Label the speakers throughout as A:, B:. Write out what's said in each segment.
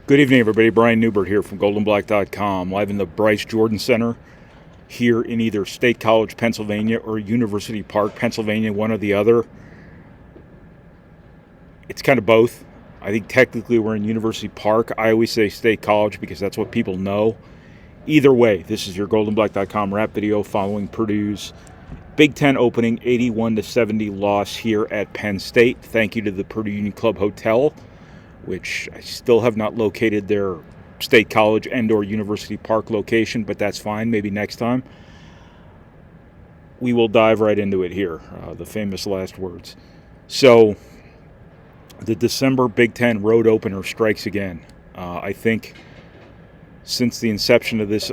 A: Good evening, everybody. Brian Neubert here from goldenblack.com, live in the Bryce Jordan Center here in either State College, Pennsylvania, or University Park, Pennsylvania, one or the other. It's kind of both. I think technically we're in University Park. I always say State College because that's what people know. Either way, this is your goldenblack.com wrap video following Purdue's Big Ten opening 81-70 loss here at Penn State. Thank you to the Purdue Union Club Hotel, which I still have not located their State College and or University Park location, but that's fine. Maybe next time. We will dive right into it here, the famous last words. So, the December Big Ten road opener strikes again. I think since the inception of this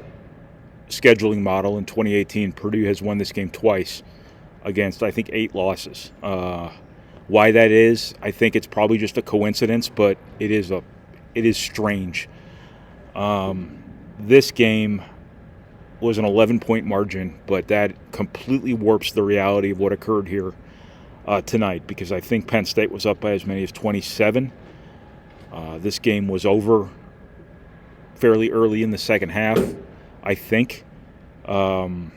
A: scheduling model in 2018, Purdue has won this game twice against, I think, 8 losses. Why that is, I think it's probably just a coincidence, but it is strange. This game was an 11-point margin, but that completely warps the reality of what occurred here tonight, because I think Penn State was up by as many as 27. This game was over fairly early in the second half, I think, and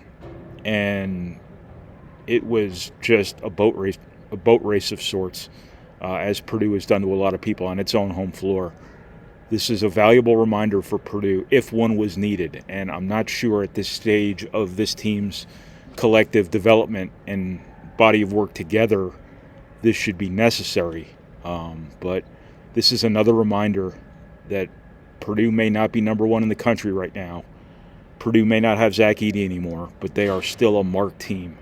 A: it was just a boat race of sorts, as Purdue has done to a lot of people on its own home floor. This is a valuable reminder for Purdue if one was needed, and I'm not sure at this stage of this team's collective development and body of work together this should be necessary. But this is another reminder that Purdue may not be number one in the country right now. Purdue may not have Ross-Ade anymore, but they are still a marked team.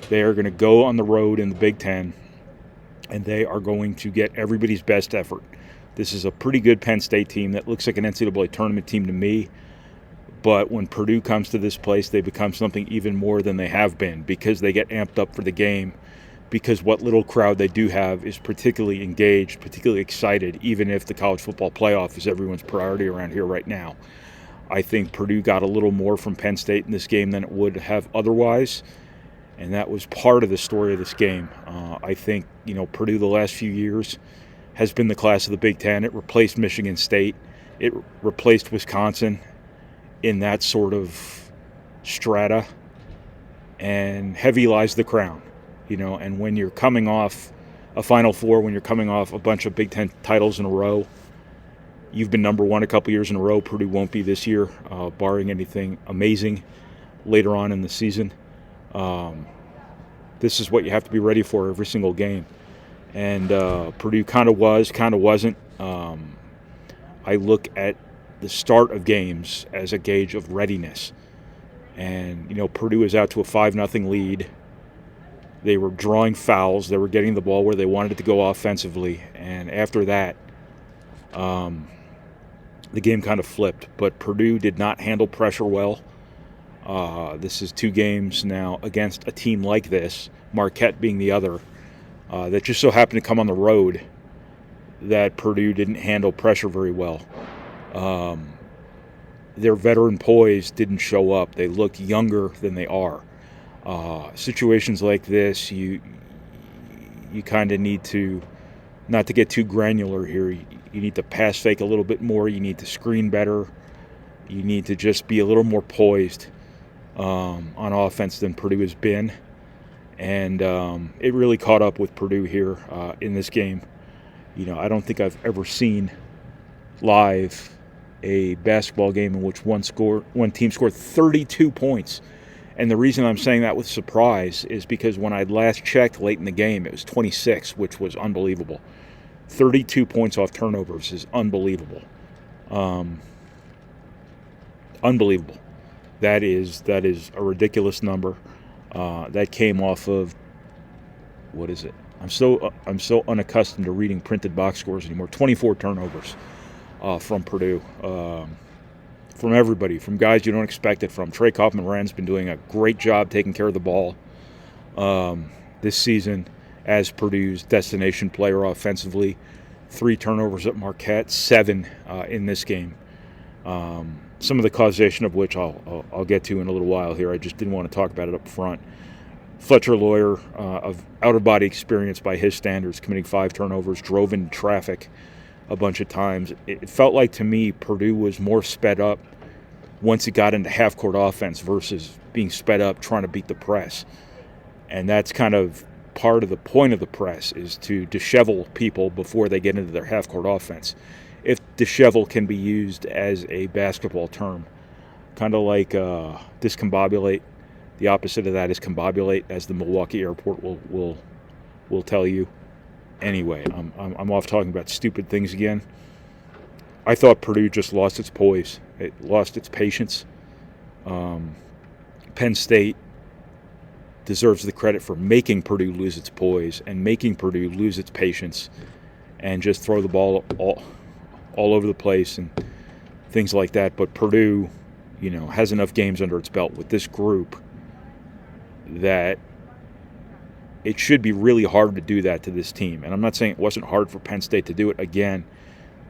A: They are going to go on the road in the Big Ten, and they are going to get everybody's best effort. This is a pretty good Penn State team that looks like an NCAA tournament team to me, but when Purdue comes to this place, they become something even more than they have been because they get amped up for the game, because what little crowd they do have is particularly engaged, particularly excited, even if the college football playoff is everyone's priority around here right now. I think Purdue got a little more from Penn State in this game than it would have otherwise, and that was part of the story of this game. I think, Purdue the last few years has been the class of the Big Ten. It replaced Michigan State. It replaced Wisconsin in that sort of strata, and heavy lies the crown. And when you're coming off a Final Four, when you're coming off a bunch of Big Ten titles in a row, you've been number one a couple years in a row. Purdue won't be this year, barring anything amazing later on in the season. This is what you have to be ready for every single game. And Purdue kind of was, kind of wasn't. I look at the start of games as a gauge of readiness. And, Purdue is out to a 5-0 lead. They were drawing fouls. They were getting the ball where they wanted it to go offensively. And after that, the game kind of flipped. But Purdue did not handle pressure well. This is 2 games now against a team like this, Marquette being the other, that just so happened to come on the road, that Purdue didn't handle pressure very well. Their veteran poise didn't show up. They looked younger than they are. Situations like this, you kind of need to, not to get too granular here, you need to pass fake a little bit more. You need to screen better. You need to just be a little more poised on offense than Purdue has been. And it really caught up with Purdue here in this game. I don't think I've ever seen live a basketball game in which one team scored 32 points. And the reason I'm saying that with surprise is because when I last checked late in the game, it was 26, which was unbelievable. 32 points off turnovers is unbelievable. Unbelievable. That is a ridiculous number. That came off of, what is it? I'm so unaccustomed to reading printed box scores anymore. 24 turnovers from Purdue. From everybody, from guys you don't expect it from. Trey Kaufman-Wren's been doing a great job taking care of the ball this season as Purdue's destination player offensively. 3 turnovers at Marquette, 7 in this game. Some of the causation of which I'll get to in a little while here. I just didn't want to talk about it up front. Fletcher Lawyer, of out-of-body experience by his standards, committing 5 turnovers, drove in traffic a bunch of times. It felt like to me Purdue was more sped up once it got into half-court offense versus being sped up trying to beat the press. And that's kind of part of the point of the press, is to dishevel people before they get into their half-court offense. If dishevel can be used as a basketball term, kind of like discombobulate. The opposite of that is combobulate, as the Milwaukee airport will tell you. Anyway, I'm off talking about stupid things again. I thought Purdue just lost its poise. It lost its patience. Penn State deserves the credit for making Purdue lose its poise and making Purdue lose its patience and just throw the ball all over the place and things like that. But Purdue, has enough games under its belt with this group that it should be really hard to do that to this team. And I'm not saying it wasn't hard for Penn State to do it. Again,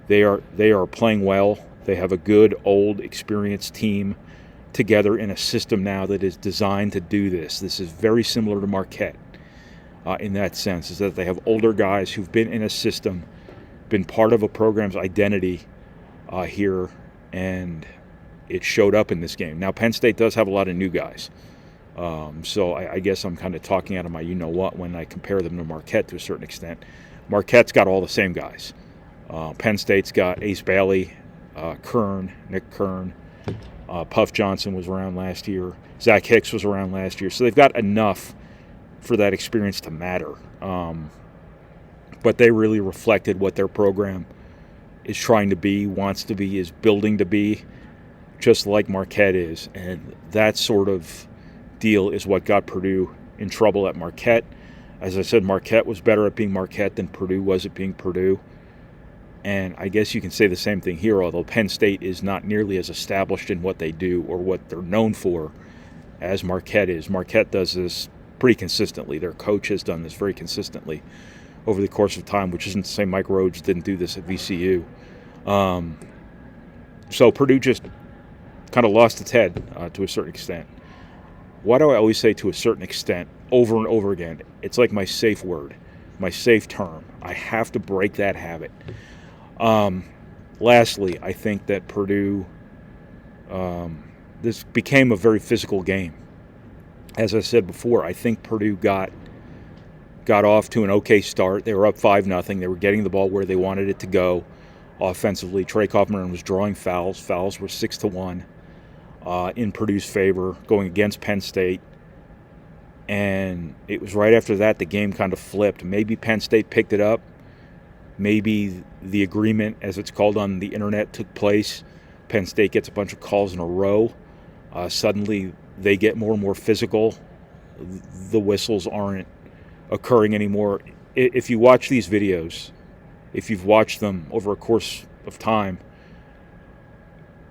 A: they are playing well. They have a good, old, experienced team together in a system now that is designed to do this. This is very similar to Marquette in that sense, is that they have older guys who've been in a system, been part of a program's identity here, and it showed up in this game. Now, Penn State does have a lot of new guys. So I guess I'm kind of talking out of my you-know-what when I compare them to Marquette to a certain extent. Marquette's got all the same guys. Penn State's got Ace Bailey, Nick Kern, Puff Johnson was around last year. Zach Hicks was around last year. So they've got enough for that experience to matter. But they really reflected what their program is trying to be, wants to be, is building to be, just like Marquette is. And that sort of deal is what got Purdue in trouble at Marquette. As I said, Marquette was better at being Marquette than Purdue was at being Purdue. And I guess you can say the same thing here, although Penn State is not nearly as established in what they do or what they're known for as Marquette is. Marquette does this pretty consistently. Their coach has done this very consistently over the course of time, which isn't to say Mike Rhodes didn't do this at VCU. So Purdue just kind of lost its head to a certain extent. Why do I always say to a certain extent over and over again? It's like my safe word, my safe term. I have to break that habit. Lastly, I think that Purdue, this became a very physical game. As I said before, I think Purdue got off to an okay start. They were up 5-0. They were getting the ball where they wanted it to go offensively. Trey Kaufman was drawing fouls. Fouls were 6-1 in Purdue's favor going against Penn State. And it was right after that the game kind of flipped. Maybe Penn State picked it up. Maybe the agreement, as it's called on the internet, took place. Penn State gets a bunch of calls in a row. Suddenly they get more and more physical. The whistles aren't occurring anymore. If you watch these videos, if you've watched them over a course of time,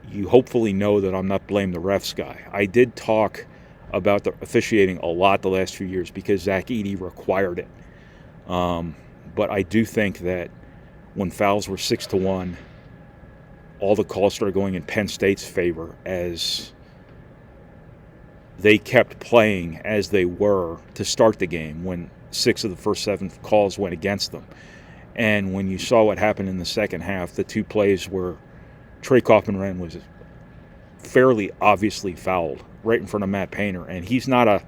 A: you hopefully know that I'm not blame the refs guy. I did talk about the officiating a lot the last few years because Ross-Ade required it. But I do think that when fouls were 6-1, all the calls started going in Penn State's favor as they kept playing as they were to start the game when 6 of the first 7 calls went against them. And when you saw what happened in the second half, the 2 plays where Trey Kaufman was fairly obviously fouled right in front of Matt Painter, and he's not a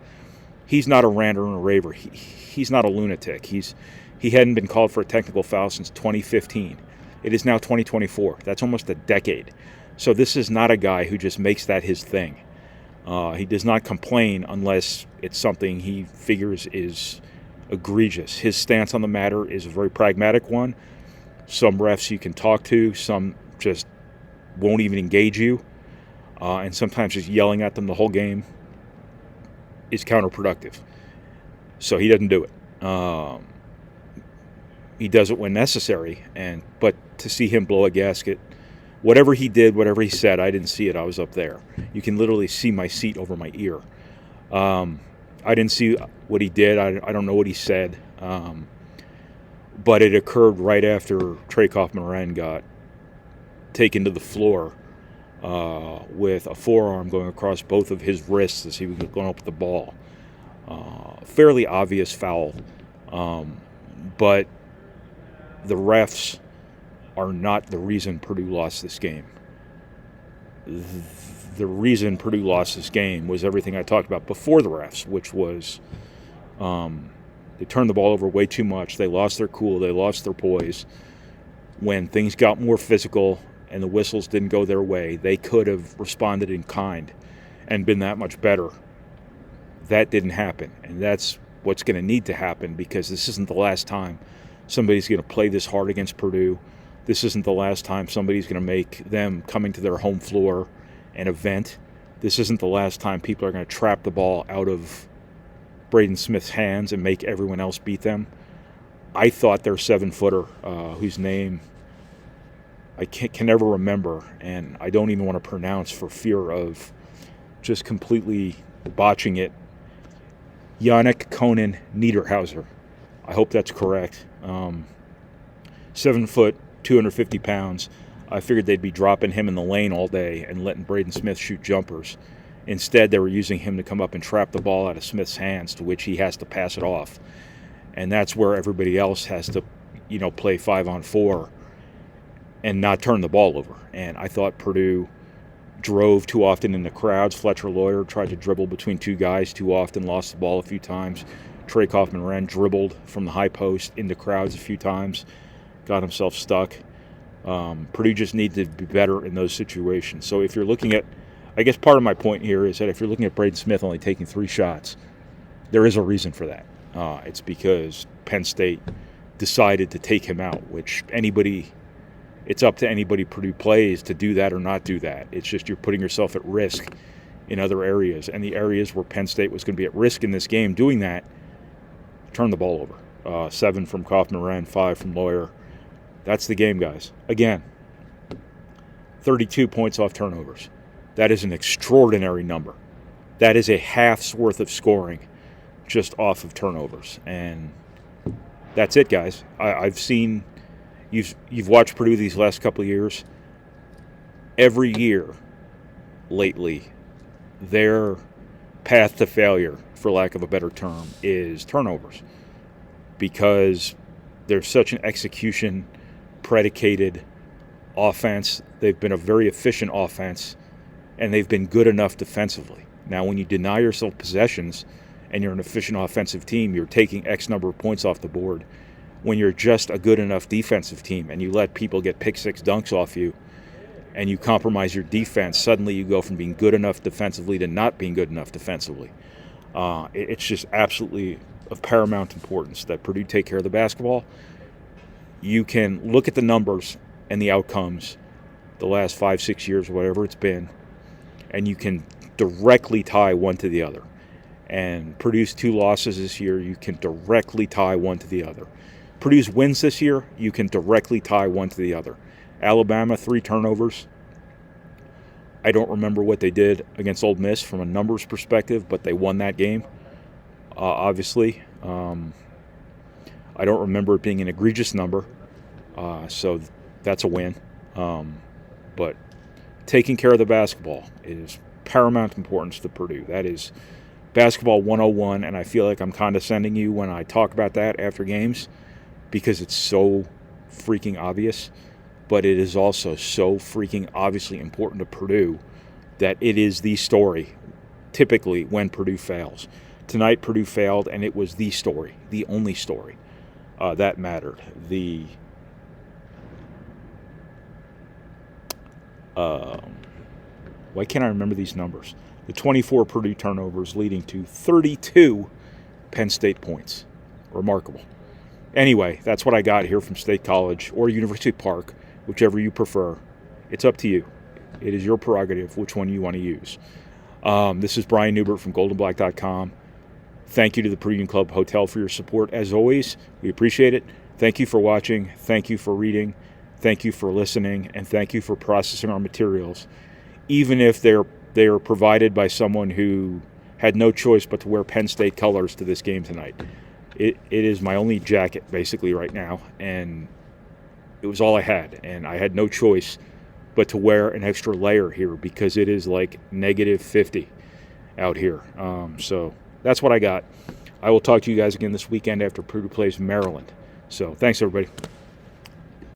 A: ranter and a raver. He's not a lunatic. He hadn't been called for a technical foul since 2015. It is now 2024. That's almost a decade. So this is not a guy who just makes that his thing. He does not complain unless it's something he figures is egregious. His stance on the matter is a very pragmatic one. Some refs you can talk to, some just won't even engage you. And sometimes just yelling at them the whole game is counterproductive. So he doesn't do it. He does it when necessary, but to see him blow a gasket, whatever he did, whatever he said, I didn't see it. I was up there. You can literally see my seat over my ear. I didn't see what he did. I don't know what he said. But it occurred right after Trey Kaufman got taken to the floor with a forearm going across both of his wrists as he was going up with the ball. Fairly obvious foul. But the refs are not the reason Purdue lost this game. The reason Purdue lost this game was everything I talked about before the refs, which was they turned the ball over way too much. They lost their cool. They lost their poise. When things got more physical and the whistles didn't go their way, they could have responded in kind and been that much better. That didn't happen, and that's what's going to need to happen, because this isn't the last time somebody's going to play this hard against Purdue. This isn't the last time somebody's going to make them coming to their home floor an event. This isn't the last time people are going to trap the ball out of Braden Smith's hands and make everyone else beat them. I thought their 7-footer, whose name I can never remember, and I don't even want to pronounce for fear of just completely botching it, Yannick Conan Niederhauser. I hope that's correct. 7 foot, 250 pounds. I figured they'd be dropping him in the lane all day and letting Braden Smith shoot jumpers. Instead, they were using him to come up and trap the ball out of Smith's hands, to which he has to pass it off. And that's where everybody else has to, play 5-on-4 and not turn the ball over. And I thought Purdue drove too often in the crowds. Fletcher Lawyer tried to dribble between two guys too often, lost the ball a few times. Trey Kaufman-Wren dribbled from the high post into crowds a few times, got himself stuck. Purdue just needs to be better in those situations. So if you're looking at, I guess part of my point here is that if you're looking at Braden Smith only taking 3 shots, there is a reason for that. It's because Penn State decided to take him out, which it's up to anybody Purdue plays to do that or not do that. It's just you're putting yourself at risk in other areas. And the areas where Penn State was going to be at risk in this game doing that, turn the ball over. 7 from Kaufman-Wren, 5 from Lawyer. That's the game, guys. Again, 32 points off turnovers. That is an extraordinary number. That is a half's worth of scoring just off of turnovers. And that's it, guys. I've seen, you've watched Purdue these last couple of years. Every year lately, their path to failure, for lack of a better term, is turnovers. Because there's such an execution predicated offense. They've been a very efficient offense, and they've been good enough defensively. Now, when you deny yourself possessions and you're an efficient offensive team, you're taking X number of points off the board. When you're just a good enough defensive team and you let people get pick-6 dunks off you and you compromise your defense, suddenly you go from being good enough defensively to not being good enough defensively. It's just absolutely of paramount importance that Purdue take care of the basketball. You can look at the numbers and the outcomes the last 5-6 years, whatever it's been, and you can directly tie one to the other. And Purdue's 2 losses this year, you can directly tie one to the other. Purdue's wins this year, you can directly tie one to the other. Alabama, 3 turnovers. I don't remember what they did against Ole Miss from a numbers perspective, but they won that game, obviously. I don't remember it being an egregious number, so that's a win. But taking care of the basketball is paramount importance to Purdue. That is basketball 101, and I feel like I'm condescending you when I talk about that after games because it's so freaking obvious, but it is also so freaking obviously important to Purdue that it is the story typically when Purdue fails. Tonight Purdue failed, and it was the story, the only story that mattered. Why can't I remember these numbers? The 24 Purdue turnovers leading to 32 Penn State points. Remarkable. Anyway, that's what I got here from State College or University Park, whichever you prefer. It's up to you. It is your prerogative which one you want to use. This is Brian Neubert from goldenblack.com. Thank you to the Purdue Union Club Hotel for your support. As always, we appreciate it. Thank you for watching. Thank you for reading. Thank you for listening. And thank you for processing our materials, even if they are provided by someone who had no choice but to wear Penn State colors to this game tonight. It is my only jacket, basically, right now, and it was all I had, and I had no choice but to wear an extra layer here because it is like -50 out here. So that's what I got. I will talk to you guys again this weekend after Purdue plays Maryland. So thanks, everybody.